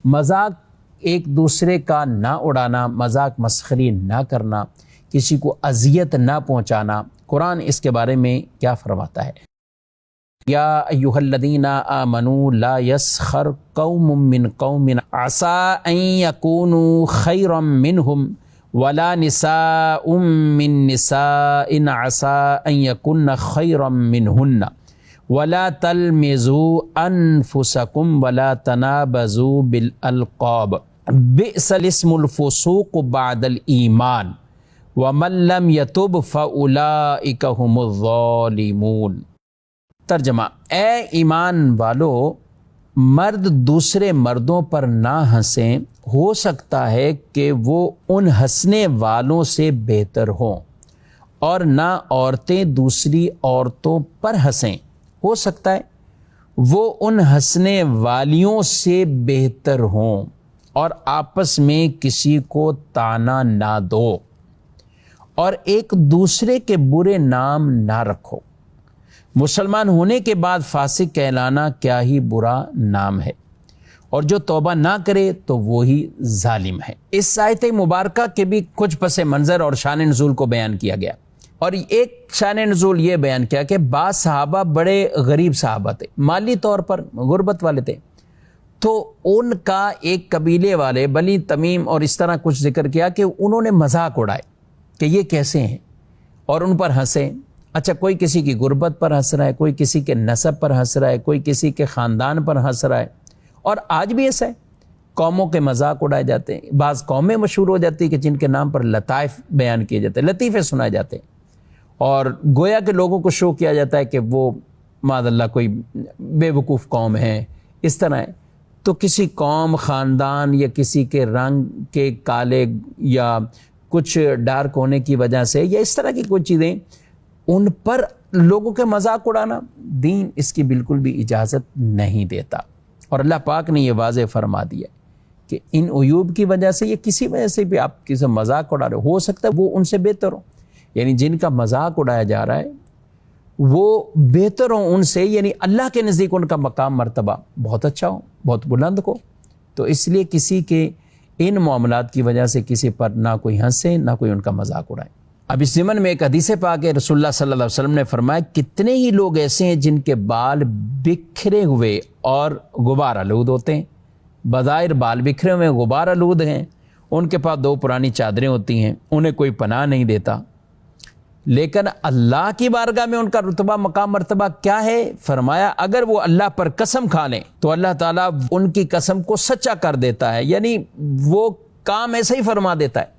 مذاق ایک دوسرے کا نہ اڑانا، مذاق مسخری نہ کرنا، کسی کو اذیت نہ پہنچانا، قرآن اس کے بارے میں کیا فرماتا ہے؟ یا ایھا الذین آمنوا لا یسخر قوم من قوم عسى ان یکونوا خیرا منہم ولا نساء من نساء عسى ان یکن خیرا منہن ولا تلمزوا انفسکم ولا تنابزوا بالالقاب بئس الاسم الفسوق بعد الایمان ومن لم یتب فاولئک هم الظالمون۔ ترجمہ: اے ایمان والو، مرد دوسرے مردوں پر نہ ہنسیں، ہو سکتا ہے کہ وہ ان ہنسنے والوں سے بہتر ہوں، اور نہ عورتیں دوسری عورتوں پر ہنسیں، ہو سکتا ہے وہ ان ہنسنے والیوں سے بہتر ہوں، اور آپس میں کسی کو طعنہ نہ دو، اور ایک دوسرے کے برے نام نہ رکھو۔ مسلمان ہونے کے بعد فاسق کہلانا کیا ہی برا نام ہے، اور جو توبہ نہ کرے تو وہی ظالم ہے۔ اس آیت مبارکہ کے بھی کچھ پس منظر اور شان نزول کو بیان کیا گیا، اور ایک شان نزول یہ بیان کیا کہ بعض صحابہ بڑے غریب صحابہ تھے، مالی طور پر غربت والے تھے، تو ان کا ایک قبیلے والے بنی تمیم اور اس طرح کچھ ذکر کیا کہ انہوں نے مذاق اڑائے کہ یہ کیسے ہیں، اور ان پر ہنسے۔ اچھا، کوئی کسی کی غربت پر ہنس رہا ہے، کوئی کسی کے نسب پر ہنس رہا ہے، کوئی کسی کے خاندان پر ہنس رہا ہے، اور آج بھی ایسا ہے، قوموں کے مذاق اڑائے جاتے ہیں۔ بعض قومیں مشہور ہو جاتی ہیں کہ جن کے نام پر لطائف بیان کیے جاتے ہیں، لطیفے سنائے جاتے ہیں، اور گویا کہ لوگوں کو شو کیا جاتا ہے کہ وہ معاذ اللہ کوئی بے وقوف قوم ہے، اس طرح ہے۔ تو کسی قوم، خاندان یا کسی کے رنگ کے کالے یا کچھ ڈارک ہونے کی وجہ سے یا اس طرح کی کوئی چیزیں، ان پر لوگوں کے مذاق اڑانا، دین اس کی بالکل بھی اجازت نہیں دیتا، اور اللہ پاک نے یہ واضح فرما دیا کہ ان عیوب کی وجہ سے یا کسی وجہ سے بھی آپ کسی مذاق اڑا رہے ہو سکتا ہے وہ ان سے بہتر ہو، یعنی جن کا مذاق اڑایا جا رہا ہے وہ بہتر ہوں ان سے، یعنی اللہ کے نزدیک ان کا مقام مرتبہ بہت اچھا ہو، بہت بلند ہو۔ تو اس لیے کسی کے ان معاملات کی وجہ سے کسی پر نہ کوئی ہنسے، نہ کوئی ان کا مذاق اڑائے۔ اب اس ضمن میں ایک حدیث پاک ہے، رسول اللہ صلی اللہ علیہ وسلم نے فرمایا کتنے ہی لوگ ایسے ہیں جن کے بال بکھرے ہوئے اور غبار آلود ہوتے ہیں، بظاہر بال بکھرے ہوئے غبار آلود ہیں، ان کے پاس 2 پرانی چادریں ہوتی ہیں، انہیں کوئی پناہ نہیں دیتا، لیکن اللہ کی بارگاہ میں ان کا رتبہ مقام مرتبہ کیا ہے؟ فرمایا اگر وہ اللہ پر قسم کھا لیں تو اللہ تعالیٰ ان کی قسم کو سچا کر دیتا ہے، یعنی وہ کام ایسا ہی فرما دیتا ہے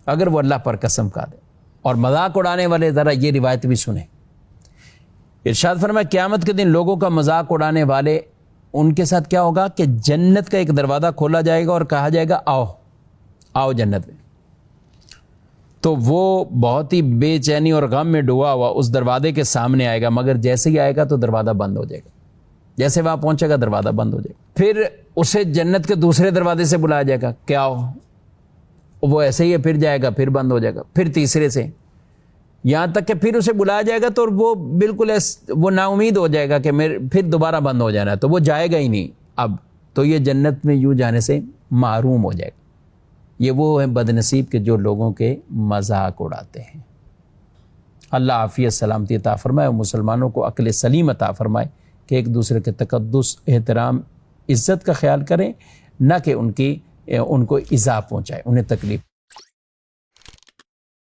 اگر وہ اللہ پر قسم کھا دے۔ اور مذاق اڑانے والے ذرا یہ روایت بھی سنیں، ارشاد فرمایا قیامت کے دن لوگوں کا مذاق اڑانے والے ان کے ساتھ کیا ہوگا کہ جنت کا ایک دروازہ کھولا جائے گا اور کہا جائے گا آؤ آؤ جنت میں، تو وہ بہت ہی بے چینی اور غم میں ڈوبا ہوا اس دروازے کے سامنے آئے گا، مگر جیسے ہی آئے گا تو دروازہ بند ہو جائے گا، جیسے وہاں پہنچے گا دروازہ بند ہو جائے گا۔ پھر اسے جنت کے دوسرے دروازے سے بلایا جائے گا کہ آؤ، وہ ایسے ہی پھر جائے گا، پھر بند ہو جائے گا، پھر تیسرے سے، یہاں تک کہ پھر اسے بلایا جائے گا تو وہ بالکل وہ نا امید ہو جائے گا کہ پھر دوبارہ بند ہو جانا ہے، تو وہ جائے گا ہی نہیں اب، تو یہ جنت میں یوں جانے سے محروم ہو جائے گا۔ یہ وہ ہیں بد نصیب کے جو لوگوں کے مذاق اڑاتے ہیں۔ اللہ عافیت سلامتی عطا فرمائے اور مسلمانوں کو عقل سلیم عطا فرمائے کہ ایک دوسرے کے تقدس، احترام، عزت کا خیال کریں، نہ کہ ان کو ایذا پہنچائے، انہیں تکلیف۔